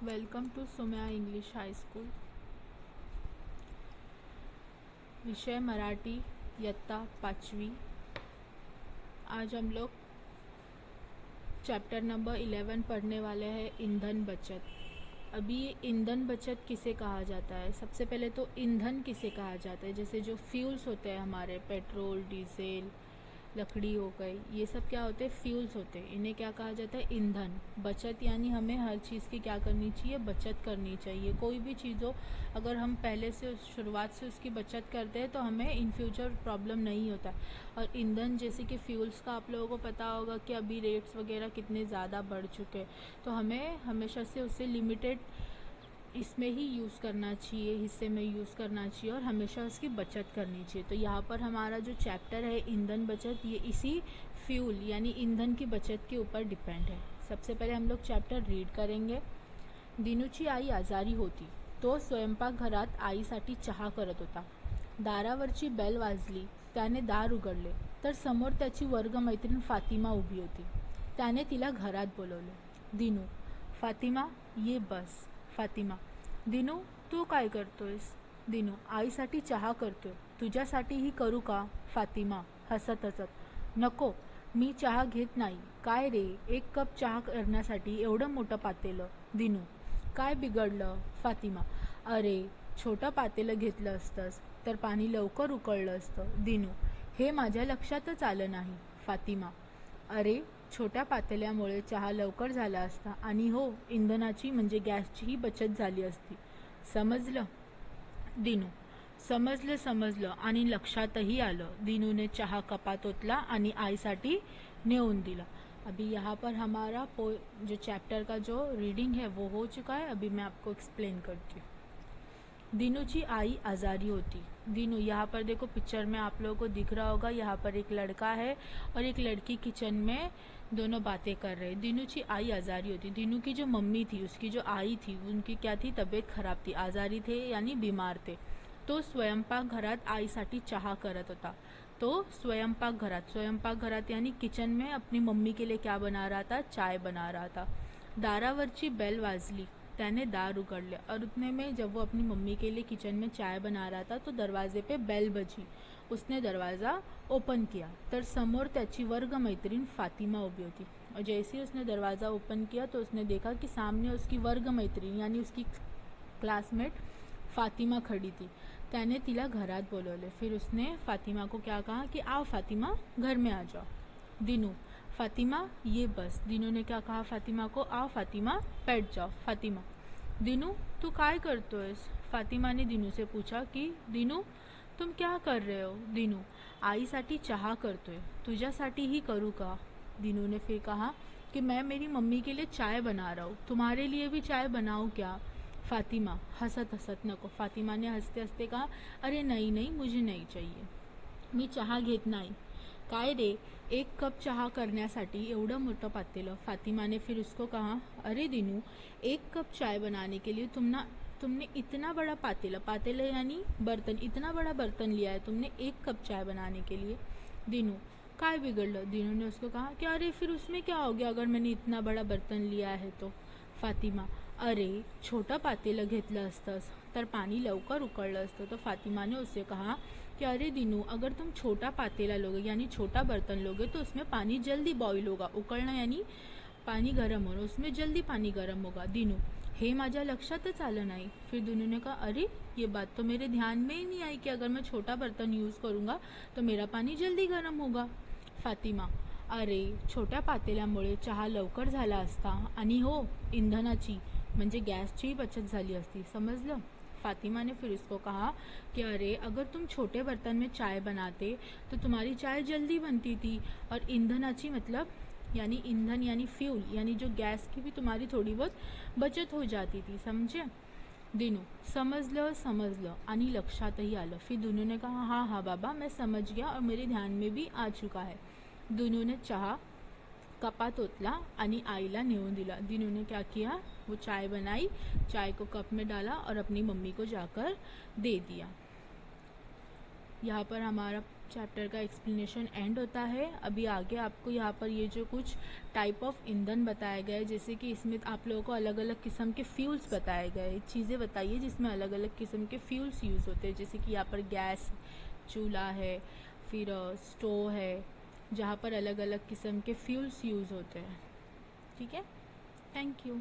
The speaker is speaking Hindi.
Welcome to Sumya English high school. विषय मराठी, इयत्ता 5वीं। आज हम लोग चैप्टर नंबर 11 पढ़ने वाले हैं, ईंधन बचत। अभी ये ईंधन बचत किसे कहा जाता है? सबसे पहले तो ईंधन किसे कहा जाता है? जैसे जो फ्यूल्स होते हैं हमारे, पेट्रोल, डीजल, लकड़ी हो गई, ये सब क्या होते हैं? फ्यूल्स होते हैं। इन्हें क्या कहा जाता है? ईंधन। बचत यानी हमें हर चीज़ की क्या करनी चाहिए? बचत करनी चाहिए। कोई भी चीज़ हो, अगर हम पहले से शुरुआत से उसकी बचत करते हैं तो हमें इन फ्यूचर प्रॉब्लम नहीं होता। और ईंधन जैसे कि फ्यूल्स का आप लोगों को पता होगा कि अभी रेट्स वगैरह कितने ज़्यादा बढ़ चुके हैं, तो हमें हमेशा से उससे लिमिटेड इसमें ही यूज़ करना चाहिए, हिस्से में यूज़ करना चाहिए और हमेशा उसकी बचत करनी चाहिए। तो यहाँ पर हमारा जो चैप्टर है ईंधन बचत, ये इसी फ्यूल यानी ईंधन की बचत के ऊपर डिपेंड है। सबसे पहले हम लोग चैप्टर रीड करेंगे। दिनूची आई आजारी होती तो स्वयंपाकघरात आईसाठी चहा करत होता। दारावरची बेल वाजली, त्याने दार उघडले तर समोर त्याची वर्गमैत्रीण फातिमा उभी होती। त्याने तिला घरात बोलवले. दिनू, फातिमा ये बस. फातिमा, दिनू तू काय करतोयस? दिनू, आईसाठी चहा करतोय. तुझ्यासाठीही करू का? फातिमा हसत हसत, नको, मी चहा घेत नाही. काय रे, एक कप चहा करण्यासाठी एवढं मोठं पातेलं? दिनू, काय बिघडलं? फातिमा, अरे छोटं पातेलं घेतलं असतंस तर पाणी लवकर उकळलं असतं. दिनू, हे माझ्या लक्षातच आलं नाही. फातिमा, अरे छोट्या पातेल्यामुळे चहा लवकर झाला असता आणि हो, इंधनाची म्हणजे गॅसचीही बचत झाली असती. समजलं? दिनू, समजलं आणि लक्षातही आलं. दिनूने चहा कपात ओतला आणि आईसाठी नेऊन दिला. अभी यहाँ पर हमारा जो चैप्टर का जो रीडिंग है वो हो चुका है। अभी मैं आपको एक्सप्लेन करती हूँ। दिनूची आई आजारी होती। दिनू, यहाँ पर देखो पिक्चर में आप लोगों को दिख रहा होगा, यहाँ पर एक लड़का है और एक लड़की किचन में दोनों बातें कर रहे हैं। दिनूची आई आजारी होती। दिनू की जो मम्मी थी, उसकी जो आई थी, उनकी क्या थी? तबीयत खराब थी, आजारी थे यानी बीमार थे। तो स्वयंपाकघरात आईसाठी चहा करत होता। तो स्वयंपाकघरात यानी किचन में अपनी मम्मी के लिए क्या बना रहा था? चाय बना रहा था। दारावरची बेल वाजली, त्याने दार उघडले और उतने में जब वो अपनी मम्मी के लिए किचन में चाय बना रहा था तो दरवाजे पे बेल बजी। उसने दरवाज़ा ओपन किया तर समोर त्याची वर्गमैत्रीण फातिमा उभी होती। और जैसे ही उसने दरवाज़ा ओपन किया तो उसने देखा कि सामने उसकी वर्गमैत्रीण यानी उसकी क्लासमेट फातिमा खड़ी थी। त्याने तिला घरात बोलवले। फिर उसने फातिमा को क्या कहा कि आओ फातिमा, घर में आ जाओ. दिनू, फातिमा ये बस. दिनू ने क्या कहा फातिमा को? आओ फातिमा, बैठ जाओ. फातिमा, दिनू तू काय करतोयस? फातिमा ने दिनू से पूछा कि दिनू तुम क्या कर रहे हो? दिनू, आईसाठी चहा करतोय. तुझ्यासाठी ही करू का? दिनू ने फिर कहा कि मैं मेरी मम्मी के लिए चाय बना रहा हूँ, तुम्हारे लिए भी चाय बनाऊँ क्या? फातिमा हसत हसत, नको. फातिमा ने हंसते हंसते कहा, अरे नहीं नहीं, मुझे नहीं चाहिए, मी चहा घेत नाही. काय रे, एक कप चहा करण्यासाठी एवढं मोठं पातेलं? फातिमा ने फिर उसको कहा, अरे दिनू, एक कप चाय बनाने के लिए तुमने इतना बड़ा पातेला यानी बर्तन, इतना बड़ा बर्तन लिया है तुमने एक कप चाय बनाने के लिए? दिनू, काय बिगड़लं? दिनू ने उसको कहा कि अरे फिर उसमें क्या हो गया अगर मैंने इतना बड़ा बर्तन लिया है तो? फातिमा, अरे छोटा पातेलं घेतलं असतंस तर पाणी लवकर उकळलं असतं. तो फातिमा ने उससे कहा कि अरे दिनू, अगर तुम छोटा पातेला लोगे यानी छोटा बर्तन लोगे तो उसमें पानी जल्दी बॉईल होगा. उकळणं यानी पानी गर्म होणं, उसमें जल्दी पानी गर्म होगा. दिनू, हे माझ्या लक्षातच आलं नाही. फिर दिनू ने कहा, अरे ये बात तो मेरे ध्यान में ही नहीं आई कि अगर मैं छोटा बर्तन यूज़ करूँगा तो मेरा पानी जल्दी गर्म होगा. फातिमा, अरे छोट्या पातेल्यामुळे चहा लवकर झाला असता आणि हो, इंधनाची म्हणजे गैस की बचत झाली असती. समझ लो? फातिमा ने फिर उसको कहा कि अरे अगर तुम छोटे बर्तन में चाय बनाते तो तुम्हारी चाय जल्दी बनती थी और ईंधनाची मतलब यानी ईंधन यानी फ्यूल यानी जो गैस की भी तुम्हारी थोड़ी बहुत बचत हो जाती थी. समझे? दिनू, समझ लो आणि लक्षातही आलं. फिर दिनू ने कहा, हाँ हाँ बाबा, मैं समझ गया और मेरे ध्यान में भी आ चुका है. दिनू ने चहा कपात ओतला आणि आईला नेऊन दिला. दिनू ने क्या किया? वो चाय बनाई, चाय को कप में डाला और अपनी मम्मी को जाकर दे दिया. यहाँ पर हमारा चैप्टर का एक्सप्लेनेशन एंड होता है। अभी आगे आपको यहाँ पर ये जो कुछ टाइप ऑफ ईंधन बताए गए, जैसे कि इसमें आप लोगों को अलग अलग किस्म के फ्यूल्स बताए गए, चीज़ें बताइए जिसमें अलग अलग किस्म के फ्यूल्स यूज़ होते हैं। जैसे कि यहाँ पर गैस चूल्हा है, फिर स्टोव है, जहाँ पर अलग अलग किस्म के फ्यूल्स यूज़ होते हैं। ठीक है, थैंक यू।